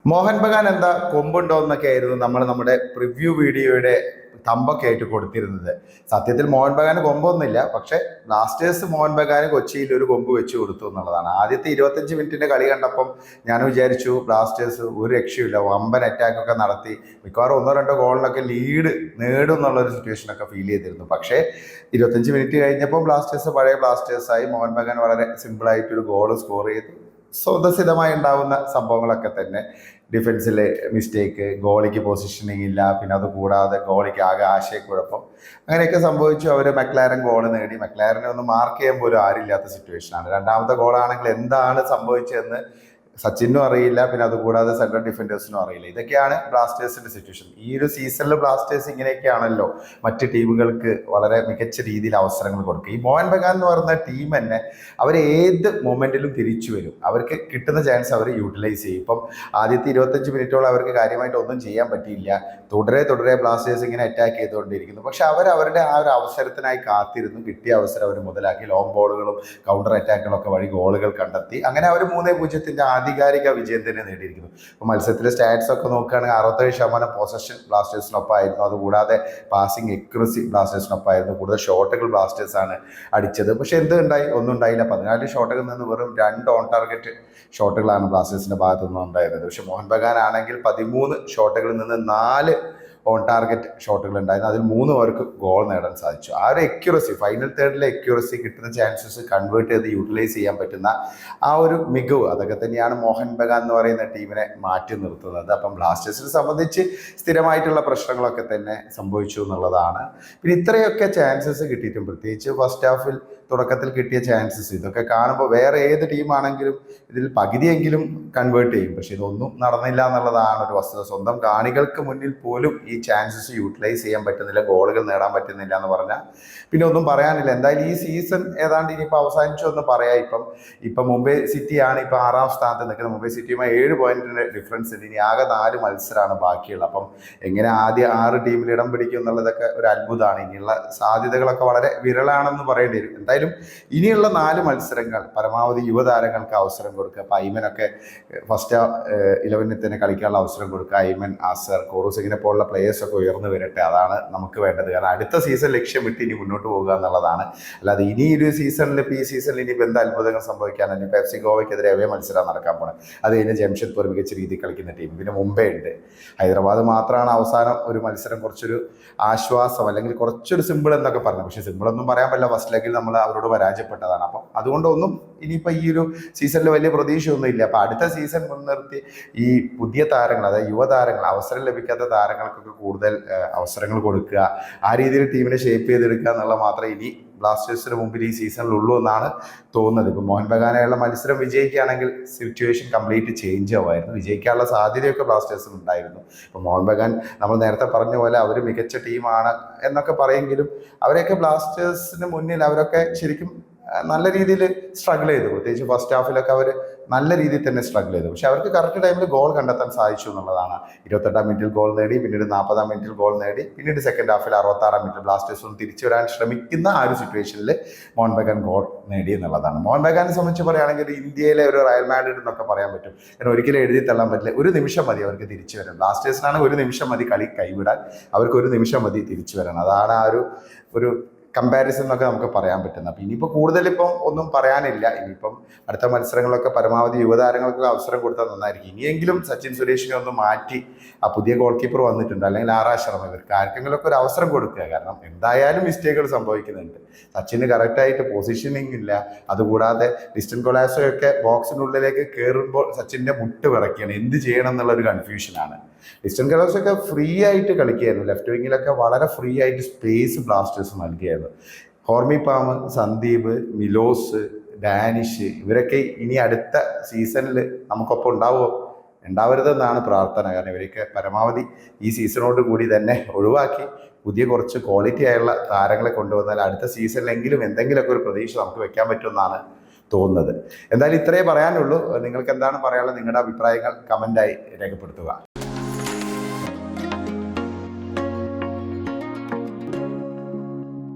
മോഹൻ ബഗാൻ എന്താ കൊമ്പുണ്ടോ എന്നൊക്കെ ആയിരുന്നു നമ്മുടെ പ്രിവ്യൂ വീഡിയോയുടെ തമ്പൊക്കെ ആയിട്ട് കൊടുത്തിരുന്നത്. സത്യത്തിൽ മോഹൻ ബഗാന് കൊമ്പൊന്നുമില്ല, പക്ഷെ ബ്ലാസ്റ്റേഴ്സ് മോഹൻ ബഗാന് കൊച്ചിയിൽ ഒരു കൊമ്പ് വെച്ച് കൊടുത്തു എന്നുള്ളതാണ്. ആദ്യത്തെ 25 മിനിറ്റിന്റെ കളി കണ്ടപ്പം ഞാൻ വിചാരിച്ചു ബ്ലാസ്റ്റേഴ്സ് ഒരു രക്ഷയില്ല, വമ്പൻ അറ്റാക്കൊക്കെ നടത്തി മിക്കവാറും ഒന്നോ രണ്ടോ ഗോളിനൊക്കെ ലീഡ് നേടും എന്നുള്ളൊരു സിറ്റുവേഷനൊക്കെ ഫീൽ ചെയ്തിരുന്നു. പക്ഷേ 25 മിനിറ്റ് കഴിഞ്ഞപ്പോൾ ബ്ലാസ്റ്റേഴ്സ് പഴയ ബ്ലാസ്റ്റേഴ്സായി. മോഹൻ ബഗാൻ വളരെ സിമ്പിളായിട്ടൊരു ഗോൾ സ്കോർ ചെയ്തു. സ്വതസിദ്ധമായി ഉണ്ടാവുന്ന സംഭവങ്ങളൊക്കെ തന്നെ, ഡിഫൻസിലെ മിസ്റ്റേക്ക്, ഗോളിക്ക് പൊസിഷനിങ് ഇല്ല, പിന്നെ അത് കൂടാതെ ഗോളിക്ക് ആകെ ആശയക്കുഴപ്പം, അങ്ങനെയൊക്കെ സംഭവിച്ചു. അവർ മെക്ലാരൻ ഗോൾ നേടി. മെക്ലാരനെ ഒന്ന് മാർക്ക് ചെയ്യാൻ പോലും ആരില്ലാത്ത സിറ്റുവേഷനാണ്. രണ്ടാമത്തെ ഗോളാണെങ്കിൽ എന്താണ് സംഭവിച്ചതെന്ന് സച്ചിനും അറിയില്ല, പിന്നെ അതുകൂടാതെ സെൻട്രൽ ഡിഫൻഡേഴ്സിനും അറിയില്ല. ഇതൊക്കെയാണ് ബ്ലാസ്റ്റേഴ്സിന്റെ സിറ്റുവേഷൻ. ഈ ഒരു സീസണിൽ ബ്ലാസ്റ്റേഴ്സ് ഇങ്ങനെയൊക്കെയാണല്ലോ മറ്റ് ടീമുകൾക്ക് വളരെ മികച്ച രീതിയിൽ അവസരങ്ങൾ കൊടുക്കുക. ഈ മോഹൻ ബഗാൻ എന്ന് പറയുന്ന ടീം തന്നെ അവർ ഏത് മൊമെന്റിലും തിരിച്ചു വരും. അവർക്ക് കിട്ടുന്ന ചാൻസ് അവർ യൂട്ടിലൈസ് ചെയ്യും. ഇപ്പം ആദ്യത്തെ 25 മിനിറ്റോളം അവർക്ക് കാര്യമായിട്ട് ഒന്നും ചെയ്യാൻ പറ്റിയില്ല. തുടരെ ബ്ലാസ്റ്റേഴ്സ് ഇങ്ങനെ അറ്റാക്ക് ചെയ്തുകൊണ്ടിരിക്കുന്നു. പക്ഷെ അവരുടെ ആ ഒരു അവസരത്തിനായി കാത്തിരുന്നു. കിട്ടിയ അവസരം അവർ മുതലാക്കി. ലോങ് ബോളുകളും കൗണ്ടർ അറ്റാക്കുകളൊക്കെ വഴി ഗോളുകൾ കണ്ടെത്തി. അങ്ങനെ അവർ 3-0 ആധികാരിക വിജയം തന്നെ നേടിയിരിക്കുന്നു. ഇപ്പോൾ മത്സരത്തിലെ സ്റ്റാറ്റ്സ് ഒക്കെ നോക്കുകയാണെങ്കിൽ 67% പൊസഷൻ ബ്ലാസ്റ്റേഴ്സിനൊപ്പമായിരുന്നു. അതുകൂടാതെ പാസിംഗ് എക്യുറസി ബ്ലാസ്റ്റേഴ്സിനൊപ്പമായിരുന്നു. കൂടുതൽ ഷോട്ടുകൾ ബ്ലാസ്റ്റേഴ്സാണ് അടിച്ചത്. പക്ഷെ എന്തുണ്ടായി? ഒന്നും ഉണ്ടായില്ല. 14 ഷോട്ടുകളിൽ നിന്ന് വെറും 2 ഓൺ ടാർഗറ്റ് ഷോട്ടുകളാണ് ബ്ലാസ്റ്റേഴ്സിന്റെ ഭാഗത്തു നിന്ന് ഉണ്ടായിരുന്നത്. പക്ഷെ മോഹൻ ബഗാൻ ആണെങ്കിൽ 13 ഷോട്ടുകളിൽ നിന്ന് 4 ഓൺ ടാർഗറ്റ് ഷോട്ടുകൾ ഉണ്ടായിരുന്നു. അതിൽ 3 പേർക്ക് ഗോൾ നേടാൻ സാധിച്ചു. ആ ഒരു എക്യുറസി, ഫൈനൽ തേർഡിലെ എക്യുറസി, കിട്ടുന്ന ചാൻസസ് കൺവേർട്ട് ചെയ്ത് യൂട്ടിലൈസ് ചെയ്യാൻ പറ്റുന്ന ആ ഒരു മികവ്, അതൊക്കെ തന്നെയാണ് മോഹൻ ബഗാൻ എന്ന് പറയുന്ന ടീമിനെ മാറ്റി നിർത്തുന്നത്. അപ്പം ബ്ലാസ്റ്റേഴ്സിനെ സംബന്ധിച്ച് സ്ഥിരമായിട്ടുള്ള പ്രശ്നങ്ങളൊക്കെ തന്നെ സംഭവിച്ചു എന്നുള്ളതാണ്. പിന്നെ ഇത്രയൊക്കെ ചാൻസസ് കിട്ടിയിട്ടും, പ്രത്യേകിച്ച് ഫസ്റ്റ് ഹാഫിൽ തുടക്കത്തിൽ കിട്ടിയ ചാൻസസ്, ഇതൊക്കെ കാണുമ്പോൾ വേറെ ഏത് ടീമാണെങ്കിലും ഇതിൽ പകുതിയെങ്കിലും കൺവേർട്ട് ചെയ്യും. പക്ഷെ ഇതൊന്നും നടന്നില്ല എന്നുള്ളതാണ് ഒരു വസ്തുത. സ്വന്തം കാണികൾക്ക് മുന്നിൽ പോലും ഈ ചാൻസസ് യൂട്ടിലൈസ് ചെയ്യാൻ പറ്റുന്നില്ല, ഗോളുകൾ നേടാൻ പറ്റുന്നില്ല എന്ന് പറഞ്ഞാൽ പിന്നെ ഒന്നും പറയാനില്ല. എന്തായാലും ഈ സീസൺ ഏതാണ്ട് ഇനിയിപ്പോൾ അവസാനിച്ചു എന്ന് പറയാം. ഇപ്പം മുംബൈ സിറ്റിയാണ് ഇപ്പം 6ാം സ്ഥാനത്ത് നിൽക്കുന്നത്. മുംബൈ സിറ്റിയുമായി 7 പോയിന്റിന്റെ ഡിഫറൻസ് ഉണ്ട്. ഇനി ആകെ 4 മത്സരമാണ് ബാക്കിയുള്ളത്. അപ്പം എങ്ങനെ ആദ്യ 6 ടീമിൽ ഇടം പിടിക്കും എന്നുള്ളതൊക്കെ ഒരു അത്ഭുതമാണ്. ഇനിയുള്ള സാധ്യതകളൊക്കെ വളരെ വിരളാണെന്ന് പറയേണ്ടി വരും. എന്തായാലും ഇനിയുള്ള 4 മത്സരങ്ങൾ പരമാവധി യുവതാരങ്ങൾക്ക് അവസരം കൊടുക്കുക. അപ്പം ഐമനൊക്കെ ഫസ്റ്റ് 11 തന്നെ കളിക്കാനുള്ള അവസരം കൊടുക്കുക. ഐമൻ, അസർ, കോറൂസിനെ പോലുള്ള പ്ലേയേഴ്സൊക്കെ ഉയർന്നു വരട്ടെ. അതാണ് നമുക്ക് വേണ്ടത്. കാരണം അടുത്ത സീസൺ ലക്ഷ്യമിട്ട് ഇനി മുന്നോട്ട് പോകുക എന്നുള്ളതാണ്. അല്ലാതെ ഇനി ഒരു സീസണിൽ ഈ സീസണിൽ ഇനിയിപ്പോൾ എന്താ അത്ഭുതങ്ങൾ സംഭവിക്കാനാണ്? ഇനി FC ഗോവയ്ക്കെതിരെ അവേ മത്സരം നടക്കാൻ പോകണം. അത് കഴിഞ്ഞ് ജംഷഡ്പൂർ മികച്ച രീതിയിൽ കളിക്കുന്ന ടീം, പിന്നെ മുംബൈ ഉണ്ട്, ഹൈദരാബാദ് മാത്രമാണ് അവസാനം ഒരു മത്സരം കുറച്ചൊരു ആശ്വാസം, അല്ലെങ്കിൽ കുറച്ചൊരു സിമ്പിൾ എന്നൊക്കെ പറഞ്ഞു. പക്ഷേ സിമ്പിളൊന്നും പറയാൻ പറ്റില്ല. ഫസ്റ്റ് ലെഗിൽ നമ്മൾ അവരോട് പരാജയപ്പെട്ടതാണ്. അപ്പം അതുകൊണ്ടൊന്നും ഇനിയിപ്പോൾ ഈ ഒരു സീസണിൽ വലിയ പ്രതീക്ഷയൊന്നും ഇല്ല. അപ്പം അടുത്ത സീസൺ മുൻനിർത്തി ഈ പുതിയ താരങ്ങൾ, അതായത് യുവതാരങ്ങൾ, അവസരം ലഭിക്കാത്ത താരങ്ങൾക്കൊക്കെ കൂടുതൽ അവസരങ്ങൾ കൊടുക്കുക, ആ രീതിയിൽ ടീമിനെ ഷേപ്പ് ചെയ്തെടുക്കുക എന്നുള്ള മാത്രമേ ഇനി ബ്ലാസ്റ്റേഴ്സിന് മുമ്പിൽ ഈ സീസണിലുള്ളൂ എന്നാണ് തോന്നുന്നത്. ഇപ്പം മോഹൻ ബഗാനായുള്ള മത്സരം വിജയിക്കുകയാണെങ്കിൽ സിറ്റുവേഷൻ കംപ്ലീറ്റ് ചേഞ്ച് ആവുമായിരുന്നു. വിജയിക്കാനുള്ള സാധ്യതയൊക്കെ ബ്ലാസ്റ്റേഴ്സിന് ഉണ്ടായിരുന്നു. ഇപ്പം മോഹൻ ബഗാൻ നമ്മൾ നേരത്തെ പറഞ്ഞ പോലെ അവർ മികച്ച ടീമാണ് എന്നൊക്കെ പറയെങ്കിലും അവരെയൊക്കെ ബ്ലാസ്റ്റേഴ്സിന് മുന്നിൽ അവരൊക്കെ ശരിക്കും നല്ല രീതിയിൽ സ്ട്രഗിൾ ചെയ്തു. പ്രത്യേകിച്ച് ഫസ്റ്റ് ഹാഫിലൊക്കെ അവർ നല്ല രീതിയിൽ തന്നെ സ്ട്രഗിൾ ചെയ്തു. പക്ഷെ അവർക്ക് കറക്റ്റ് ടൈമിൽ ഗോൾ കണ്ടെത്താൻ സാധിച്ചു എന്നുള്ളതാണ്. 28ാം മിനിറ്റിൽ ഗോൾ നേടി, പിന്നീട് 40ാം മിനിറ്റിൽ ഗോൾ നേടി, പിന്നീട് സെക്കൻഡ് ഹാഫിൽ 66ാം മിനിറ്റിൽ ബ്ലാസ്റ്റേഴ്സ് ഒന്ന് തിരിച്ചു വരാൻ ശ്രമിക്കുന്ന ആ ഒരു സിറ്റുവേഷനിൽ മോഹൻ ബഗാൻ ഗോൾ നേടി എന്നുള്ളതാണ്. മോഹൻ ബഗാനെ സംബന്ധിച്ച് പറയുകയാണെങ്കിൽ ഇന്ത്യയിലെ ഒരു റയൽ മാഡ്രിഡ് എന്നൊക്കെ പറയാൻ പറ്റും. കാരണം ഒരിക്കലും എഴുതി തള്ളാൻ പറ്റില്ല. ഒരു നിമിഷം മതി അവർക്ക് തിരിച്ചു വരാൻ. ബ്ലാസ്റ്റേഴ്സിനാണ് ഒരു നിമിഷം മതി കളി കൈവിടാൻ, അവർക്ക് ഒരു നിമിഷം മതി തിരിച്ചു വരാൻ. അതാണ് ആ ഒരു കമ്പാരിസൺ എന്നൊക്കെ നമുക്ക് പറയാൻ പറ്റുന്നത്. അപ്പം ഇനിയിപ്പോൾ കൂടുതലിപ്പം ഒന്നും പറയാനില്ല. ഇനിയിപ്പം അടുത്ത മത്സരങ്ങളൊക്കെ പരമാവധി യുവതാരങ്ങൾക്ക് അവസരം കൊടുത്താൽ നന്നായിരിക്കും. ഇനിയെങ്കിലും സച്ചിൻ സുരേഷിനെ ഒന്ന് മാറ്റി, ആ പുതിയ ഗോൾ കീപ്പർ വന്നിട്ടുണ്ട്, അല്ലെങ്കിൽ ആർ ശർമ്മ, ഇവർക്ക് ആർക്കെങ്കിലുമൊക്കെ ഒരു അവസരം കൊടുക്കുക. കാരണം എന്തായാലും മിസ്റ്റേക്കുകൾ സംഭവിക്കുന്നുണ്ട്. സച്ചിന് കറക്റ്റായിട്ട് പൊസിഷനിങ് ഇല്ല. അതുകൂടാതെ ഡിസ്റ്റൻ കൊളാസൊക്കെ ബോക്സിനുള്ളിലേക്ക് കയറുമ്പോൾ സച്ചിൻ്റെ മുട്ട് വിറയ്ക്കുകയാണ്. എന്ത് ചെയ്യണം എന്നുള്ളൊരു കൺഫ്യൂഷനാണ്. ഡിസ്റ്റൻ കൊളാസൊക്കെ ഫ്രീ ആയിട്ട് കളിക്കുകയായിരുന്നു. ലെഫ്റ്റ് വിങ്ങിലൊക്കെ വളരെ ഫ്രീ ആയിട്ട് space Blasters നൽകിയായിരുന്നു. Hormi palm, Sandeep, Milos, Danish, ഇവരൊക്കെ ഇനി അടുത്ത സീസണിൽ നമുക്കൊപ്പം ഉണ്ടാവരുതെന്നാണ് പ്രാർത്ഥന. കാരണം ഇവരൊക്കെ പരമാവധി ഈ സീസണോട് കൂടി തന്നെ ഒഴിവാക്കി പുതിയ കുറച്ച് ക്വാളിറ്റി ആയുള്ള താരങ്ങളെ കൊണ്ടുവന്നാൽ അടുത്ത സീസണിലെങ്കിലും എന്തെങ്കിലുമൊക്കെ ഒരു പ്രതീക്ഷ നമുക്ക് വെക്കാൻ പറ്റുമെന്നാണ് തോന്നുന്നത്. എന്തായാലും ഇത്രയേ പറയാനുള്ളൂ. നിങ്ങൾക്ക് എന്താണ് പറയാനുള്ളത്? നിങ്ങളുടെ അഭിപ്രായങ്ങൾ കമൻ്റായി രേഖപ്പെടുത്തുക.